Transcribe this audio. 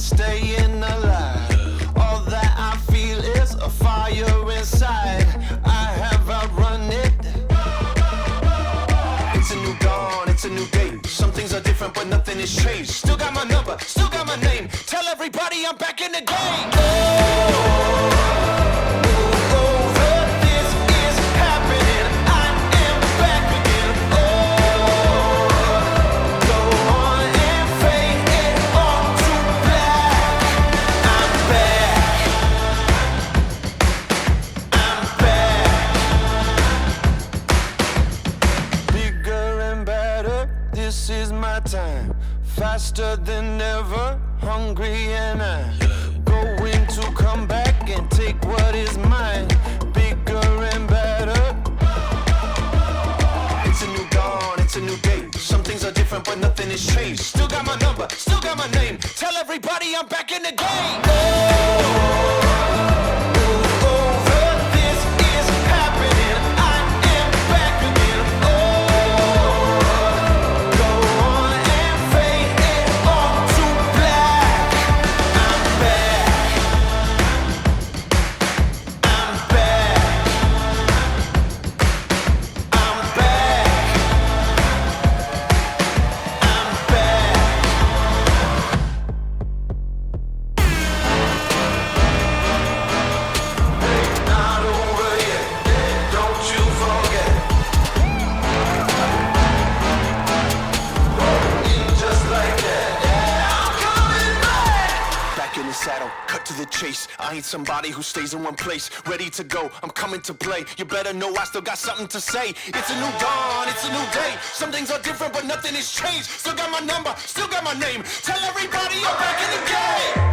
staying alive. All that I feel is a fire inside. I have outrun it. It's a new dawn, it's a new day. Some things are different, but nothing has changed. Still got my number, still got my name. Tell everybody I'm back in the game. This is my time, faster than ever, hungry and I'm going to come back and take what is mine, bigger and better. It's a new dawn, it's a new day. Some things are different, but nothing has changed. Still got my number, still got my name. Tell everybody I'm back in the game. I ain't somebody who stays in one place, ready to go, I'm coming to play. You better know I still got something to say. It's a new dawn, it's a new day. Some things are different, but nothing has changed. Still got my number, still got my name. Tell everybody I'm back in the game.